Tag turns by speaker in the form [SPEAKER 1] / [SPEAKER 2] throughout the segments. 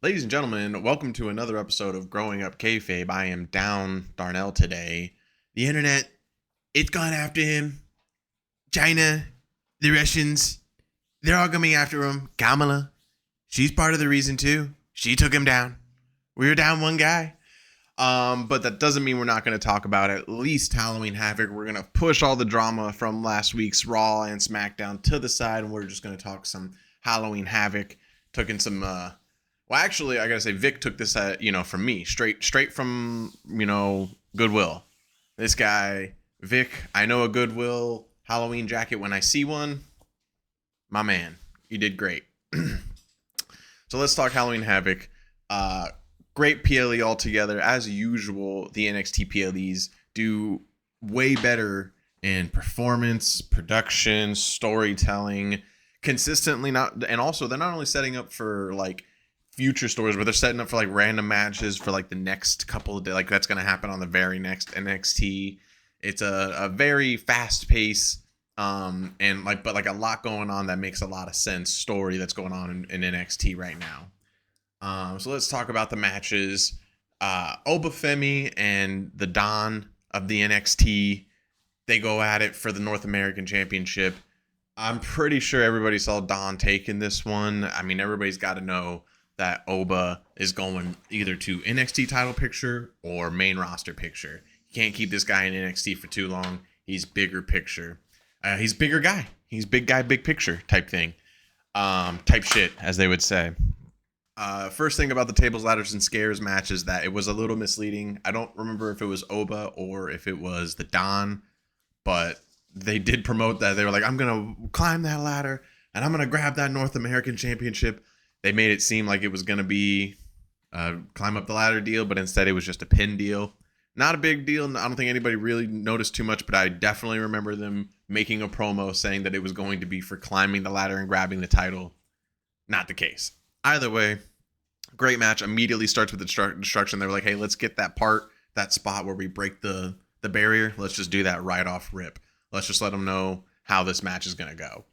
[SPEAKER 1] Ladies and gentlemen, welcome to another episode of Growing Up Kayfabe. I am down Darnell today. The internet, it's gone after him. China, the Russians, they're all coming after him. Kamala, she's part of the reason too. She took him down. We were down one guy. But that doesn't mean we're not going to talk about at least Halloween Havoc. We're going to push all the drama from last week's Raw and SmackDown to the side, and we're just going to talk some Halloween Havoc. Took in some, well, actually, I got to say, Vic took this, from me, straight from, Goodwill. This guy, Vic, I know a Goodwill Halloween jacket when I see one. My man, you did great. So let's talk Halloween Havoc. Great PLE altogether. As usual, the NXT PLEs do way better in performance, production, storytelling, consistently. And also they're not only setting up for like future stories, but they're setting up for like random matches for like the next couple of days. Like that's going to happen on the very next NXT. It's a very fast pace, and like, but like a lot going on that makes a lot of sense. Story that's going on in NXT right now. So let's talk about the matches. Oba Femi and the Don of the NXT, they go at it for the North American Championship. I'm pretty sure everybody saw Don taking this one. I mean, everybody's got to know that Oba is going either to NXT title picture or main roster picture. You can't keep this guy in NXT for too long. He's bigger picture. He's bigger guy. He's big guy, big picture type thing. Type shit, as they would say. First thing about the tables, ladders, and scares match is that it was a little misleading. I don't remember if it was Oba or if it was the Don, but they did promote that. They were like, I'm going to climb that ladder and I'm going to grab that North American Championship. They made it seem like it was going to be a climb up the ladder deal, but instead it was just a pin deal. Not a big deal. I don't think anybody really noticed too much, but I definitely remember them making a promo saying that it was going to be for climbing the ladder and grabbing the title. Not the case. Either way, great match. Immediately starts with the destruction. They were like, hey, let's get that spot where we break the barrier. Let's just do that right off rip. Let's just let them know how this match is going to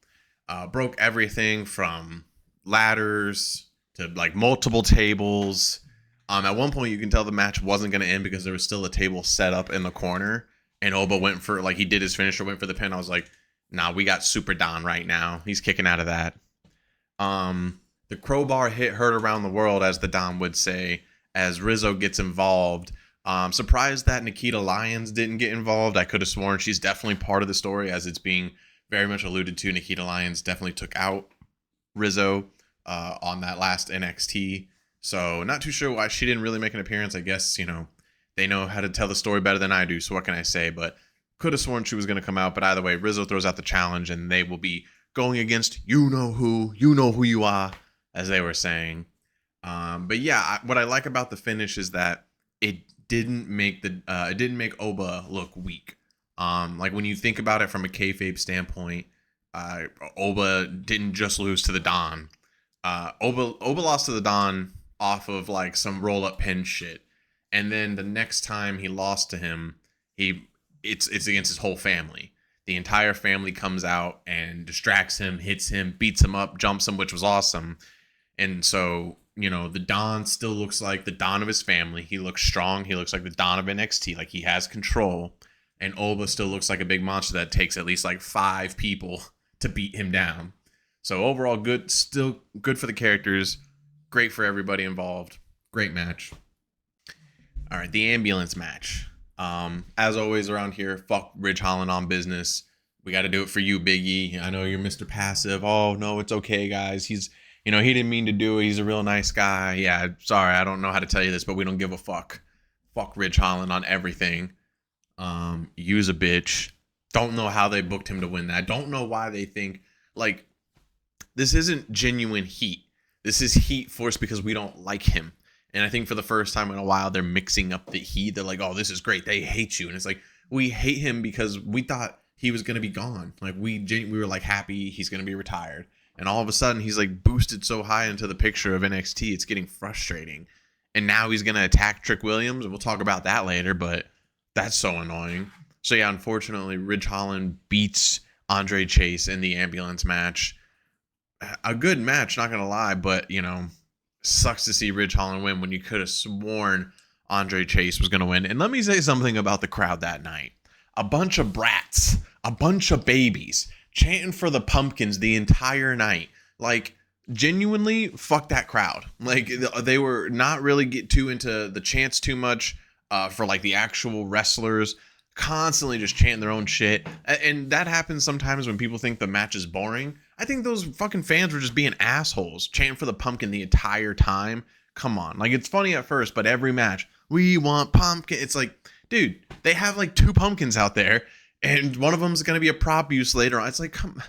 [SPEAKER 1] go. Broke everything from ladders to like multiple tables. At one point, you can tell the match wasn't going to end because there was still a table set up in the corner. And Oba went for, like, he did his finisher, went for the pin. I was like, nah, we got Super Don right now. He's kicking out of that. The crowbar hit heard around the world, as the Don would say, as Rizzo gets involved. Surprised that Nikita Lyons didn't get involved. I could have sworn she's definitely part of the story, as it's being very much alluded to. Nikita Lyons definitely took out Rizzo on that last NXT. So not too sure why she didn't really make an appearance. I guess, they know how to tell the story better than I do. So what can I say? But could have sworn she was going to come out. But either way, Rizzo throws out the challenge and they will be going against you know who you are, as they were saying. But yeah, what I like about the finish is that it didn't make Oba look weak. Like when you think about it from a kayfabe standpoint, Oba didn't just lose to the Don. Oba lost to the Don off of like some roll up pin shit, and then the next time he lost to him, it's against his whole family. The entire family comes out and distracts him, hits him, beats him up, jumps him, which was awesome. And so, the Don still looks like the Don of his family. He looks strong. He looks like the Don of NXT. Like, he has control. And Oba still looks like a big monster that takes at least like 5 people to beat him down. So overall, good. Still good for the characters. Great for everybody involved. Great match. All right, the ambulance match. As always around here, fuck Ridge Holland on business. We got to do it for you, Big E. I know you're Mr. Passive. Oh, no, it's okay, guys. He didn't mean to do it. He's a real nice guy. Yeah, sorry, I don't know how to tell you this, but we don't give a fuck. Fuck Ridge Holland on everything. Use a bitch. Don't know how they booked him to win that. Don't know why they think, like, this isn't genuine heat. This is heat forced because we don't like him. And I think for the first time in a while, they're mixing up the heat. They're like, oh, this is great. They hate you. And it's like, we hate him because we thought he was going to be gone. Like, we were like happy he's going to be retired. And all of a sudden, he's like boosted so high into the picture of NXT, it's getting frustrating. And now he's going to attack Trick Williams. And we'll talk about that later, but that's so annoying. So yeah, unfortunately, Ridge Holland beats Andre Chase in the ambulance match. A good match, not going to lie, but, sucks to see Ridge Holland win when you could have sworn Andre Chase was going to win. And let me say something about the crowd that night. A bunch of brats, a bunch of babies chanting for the Pumpkins the entire night. Like, genuinely, fuck that crowd. Like, they were not really get too into the chants too much for like the actual wrestlers. Constantly just chanting their own shit. And that happens sometimes when people think the match is boring. I think those fucking fans were just being assholes, chanting for the Pumpkin the entire time. Come on. Like, it's funny at first, but every match, we want Pumpkin. It's like, dude, they have like 2 pumpkins out there, and one of them is going to be a prop use later on. It's like, come,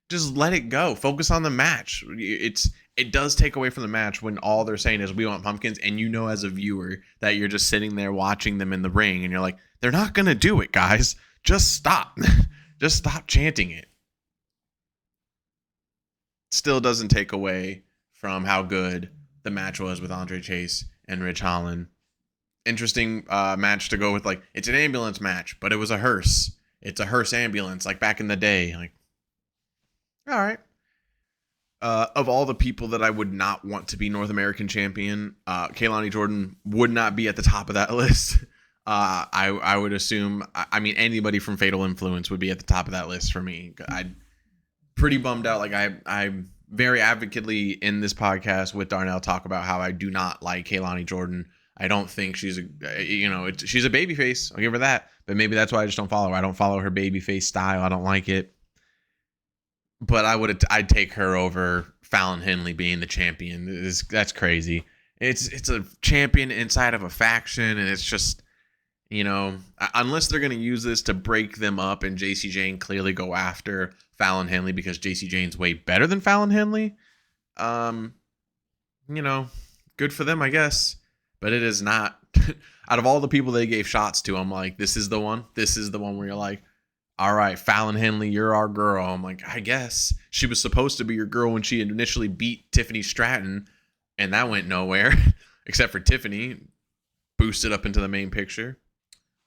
[SPEAKER 1] just let it go. Focus on the match. It does take away from the match when all they're saying is we want pumpkins, and you know as a viewer that you're just sitting there watching them in the ring, and you're like, they're not going to do it, guys. Just stop. Just stop chanting it. Still doesn't take away from how good the match was with Andre Chase and Ridge Holland. Interesting match to go with. Like, it's an ambulance match, but it was a hearse. It's a hearse ambulance, like back in the day. Like, all right. Of all the people that I would not want to be North American champion, Kehlani Jordan would not be at the top of that list. I would assume, I mean, anybody from Fatal Influence would be at the top of that list for me. I'm pretty bummed out. Like, I'm very advocately in this podcast with Darnell talk about how I do not like Kehlani Jordan. I don't think she's she's a babyface. I'll give her that. But maybe that's why I just don't follow her. I don't follow her babyface style. I don't like it. But I'd take her over Falon Henly being the champion. That's crazy. It's a champion inside of a faction, and it's just, unless they're going to use this to break them up and JC Jane clearly go after Falon Henly because JC Jane's way better than Falon Henly. Good for them, I guess. But it is not. Out of all the people they gave shots to, I'm like, this is the one. This is the one where you're like, all right, Falon Henly, you're our girl. I'm like, I guess she was supposed to be your girl when she initially beat Tiffany Stratton, and that went nowhere, except for Tiffany boosted up into the main picture.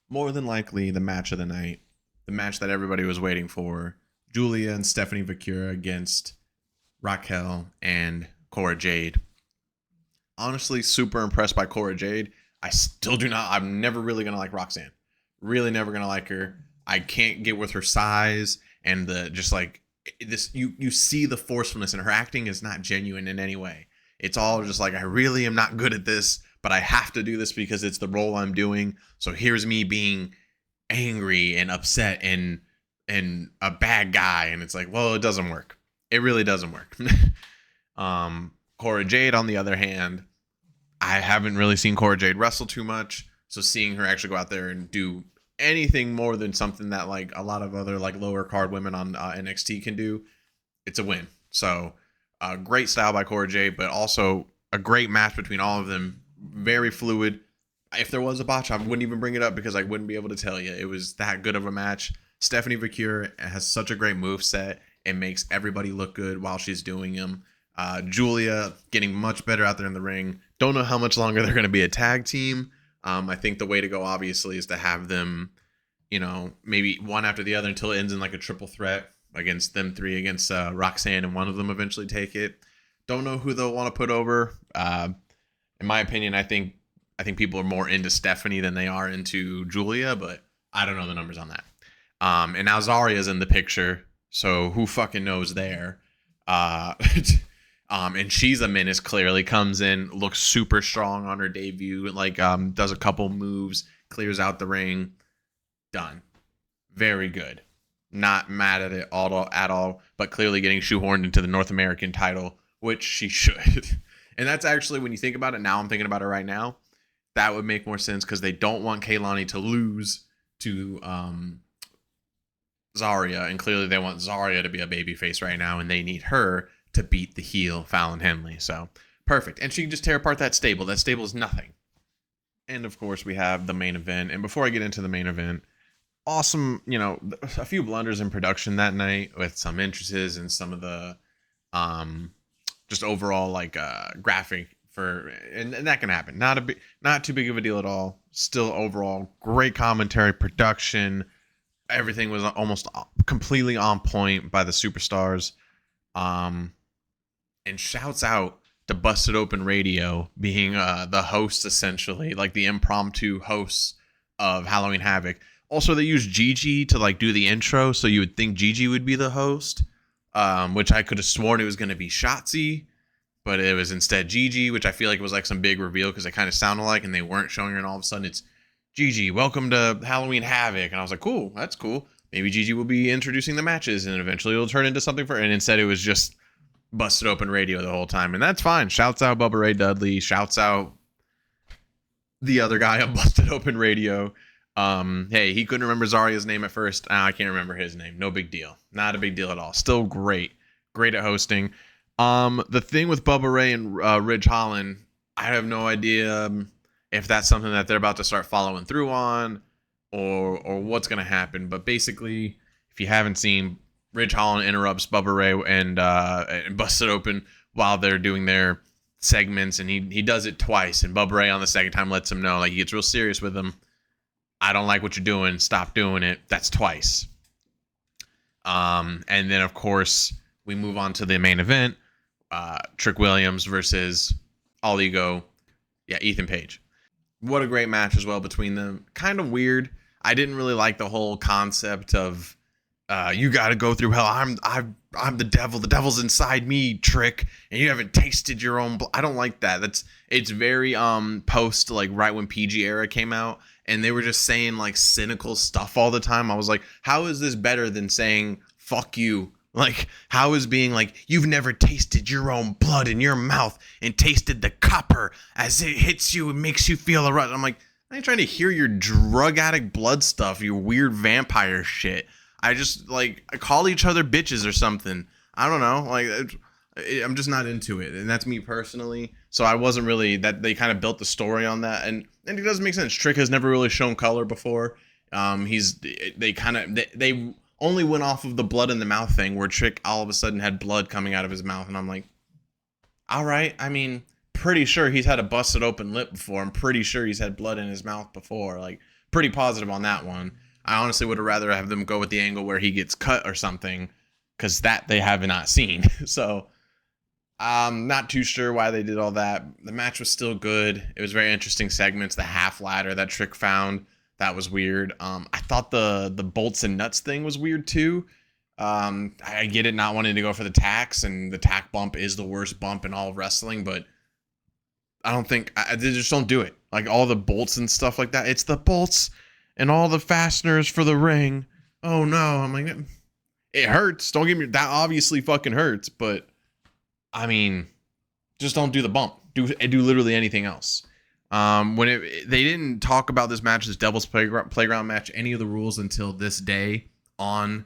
[SPEAKER 1] More than likely, the match of the night, the match that everybody was waiting for, Julia and Stephanie Vacura against Raquel and Cora Jade. Honestly, super impressed by Cora Jade. I still do not. I'm never really going to like Roxanne. Really never going to like her. I can't get with her size and the just like this. You see the forcefulness in her acting is not genuine in any way. It's all just like, I really am not good at this, but I have to do this because it's the role I'm doing. So here's me being angry and upset and a bad guy. And it's like, well, it doesn't work. It really doesn't work. Cora Jade, on the other hand, I haven't really seen Cora Jade wrestle too much. So seeing her actually go out there and do anything more than something that like a lot of other like lower card women on NXT can do, it's a win. So great style by Cora Jade, but also a great match between all of them. Very fluid. If there was a botch, I wouldn't even bring it up because I wouldn't be able to tell you. It was that good of a match. Stephanie Vacura has such a great moveset. It makes everybody look good while she's doing them. Julia getting much better out there in the ring. Don't know how much longer they're going to be a tag team. I think the way to go, obviously, is to have them, maybe one after the other until it ends in like a triple threat against them three, against Roxanne, and one of them eventually take it. Don't know who they'll want to put over. In my opinion, I think people are more into Stephanie than they are into Julia, but I don't know the numbers on that. And now Zaria's in the picture, so who fucking knows there? And she's a menace, clearly. Comes in, looks super strong on her debut, like does a couple moves, clears out the ring. Done. Very good. Not mad at it at all, but clearly getting shoehorned into the North American title, which she should. And that's actually, when you think about it, now I'm thinking about it right now, that would make more sense because they don't want Kehlani to lose to Zaria, and clearly they want Zaria to be a babyface right now, and they need her to beat the heel Falon Henly. So perfect. And she can just tear apart that stable. That stable is nothing. And of course we have the main event. And before I get into the main event, awesome, a few blunders in production that night with some entrances and some of the just overall like graphic and that can happen. Not too big of a deal at all. Still overall great commentary, production. Everything was almost completely on point by the superstars. And shouts out to Busted Open Radio being the host, essentially, like the impromptu hosts of Halloween Havoc. Also, they used Gigi to like do the intro, so you would think Gigi would be the host, which I could have sworn it was going to be Shotzi, but it was instead Gigi, which I feel like was like some big reveal because they kind of sound alike and they weren't showing her, and all of a sudden it's Gigi, welcome to Halloween Havoc. And I was like, cool, that's cool. Maybe Gigi will be introducing the matches and eventually it'll turn into something for her. And instead it was just Busted Open Radio the whole time. And that's fine. Shouts out Bubba Ray Dudley. Shouts out the other guy on Busted Open Radio. Hey, he couldn't remember Zaria's name at first. I can't remember his name. No big deal. Not a big deal at all. Still great. Great at hosting. The thing with Bubba Ray and Ridge Holland, I have no idea if that's something that they're about to start following through on or what's going to happen. But basically, if you haven't seen, Ridge Holland interrupts Bubba Ray and Busted Open while they're doing their segments, and he does it twice. And Bubba Ray on the second time lets him know, like, he gets real serious with him. I don't like what you're doing. Stop doing it. That's twice. And then, of course, we move on to the main event. Trick Williams versus All Ego. Yeah, Ethan Page. What a great match as well between them. Kind of weird. I didn't really like the whole concept of you got to go through hell. I'm the devil. The devil's inside me, Trick, and you haven't tasted your own blood. I don't like that. It's very post, like, right when PG era came out, and they were just saying like cynical stuff all the time. I was like, how is this better than saying fuck you? Like, how is being like, you've never tasted your own blood in your mouth and tasted the copper as it hits you and makes you feel a rush? I'm like, I ain't trying to hear your drug addict blood stuff, your weird vampire shit. I just, like, I call each other bitches or something. I don't know. Like, I'm just not into it. And that's me personally. So I wasn't really, that they kind of built the story on that. And it doesn't make sense. Trick has never really shown color before. They only went off of the blood in the mouth thing, where Trick all of a sudden had blood coming out of his mouth. And I'm like, all right. I mean, pretty sure he's had a busted open lip before. I'm pretty sure he's had blood in his mouth before. Like, pretty positive on that one. I honestly would have rather have them go with the angle where he gets cut or something, because that they have not seen. So I'm not too sure why they did all that. The match was still good. It was very interesting segments. The half ladder that Trick found, that was weird. I thought the bolts and nuts thing was weird too. I get it, not wanting to go for the tacks, and the tack bump is the worst bump in all of wrestling, but I don't think, they just don't do it. Like, all the bolts and stuff like that. It's the bolts and all the fasteners for the ring. Oh no. I'm like, it hurts. Don't get me, that obviously fucking hurts, but I mean, just don't do the bump. Do literally anything else. They didn't talk about this match as Devil's Playground match, any of the rules, until this day on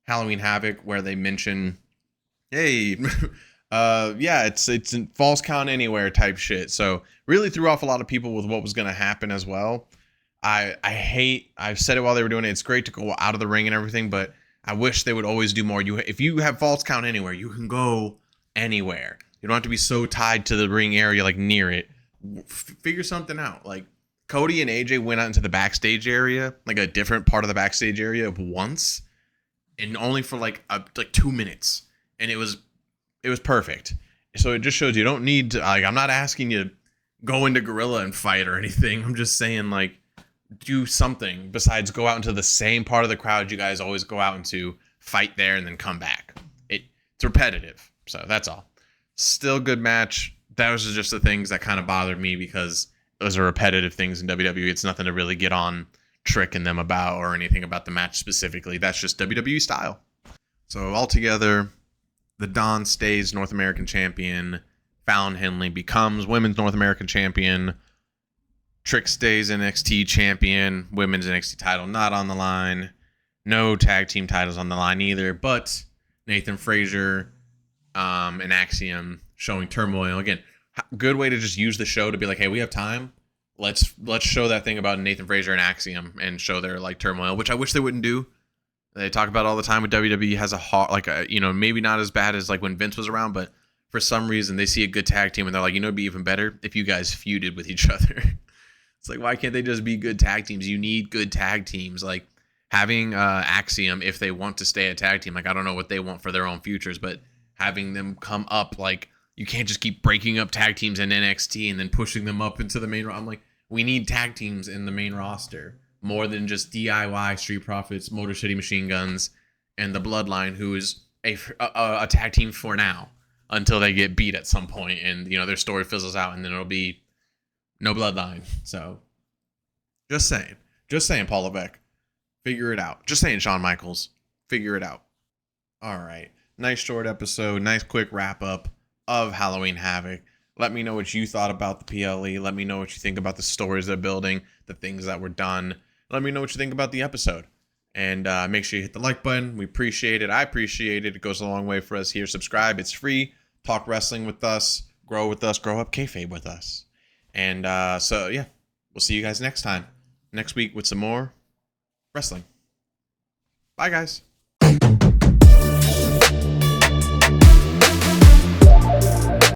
[SPEAKER 1] Halloween Havoc, where they mention, hey, yeah, it's in false count anywhere type shit. So really threw off a lot of people with what was going to happen as well. I've said it while they were doing it. It's great to go out of the ring and everything, but I wish they would always do more. If you have false count anywhere, you can go anywhere. You don't have to be so tied to the ring area, like near it. Figure something out. Like, Cody and AJ went out into the backstage area, like a different part of the backstage area once, and only for like 2 minutes, and it was perfect. So it just shows you don't need to, like, I'm not asking you to go into Gorilla and fight or anything. I'm just saying, like, do something besides go out into the same part of the crowd you guys always go out into, fight there, and then come back. It's repetitive. So that's all. Still good match. That was just the things that kind of bothered me, because those are repetitive things in WWE. It's nothing to really get on Trick and them about or anything about the match specifically. That's just WWE style. So altogether, the Don stays North American champion. Falon Henly becomes Women's North American champion. Trick stays NXT champion. Women's NXT title not on the line. No tag team titles on the line either. But Nathan Frazier and Axiom showing turmoil. Again, good way to just use the show to be like, hey, we have time. Let's show that thing about Nathan Frazier and Axiom and show their, like, turmoil, which I wish they wouldn't do. They talk about all the time with WWE has maybe not as bad as like when Vince was around, but for some reason they see a good tag team and they're like, it'd be even better if you guys feuded with each other. It's like, why can't they just be good tag teams? You need good tag teams. Like, having Axiom, if they want to stay a tag team, like, I don't know what they want for their own futures, but having them come up, like, You can't just keep breaking up tag teams in NXT and then pushing them up into the main roster. I'm like, we need tag teams in the main roster more than just DIY, Street Profits, Motor City Machine Guns, and the Bloodline, who is a tag team for now until they get beat at some point and, you know, their story fizzles out and then it'll be no Bloodline. So just saying, Paul Levesque, figure it out. Just saying, Shawn Michaels, figure it out. All right. Nice short episode. Nice quick wrap up of Halloween Havoc. Let me know what you thought about the PLE. Let me know what you think about the stories they're building, the things that were done. Let me know what you think about the episode. And make sure you hit the like button. We appreciate it. I appreciate it. It goes a long way for us here. Subscribe. It's free. Talk wrestling with us. Grow with us. Grow up kayfabe with us. And so, yeah, we'll see you guys next time. Next week with some more wrestling. Bye, guys.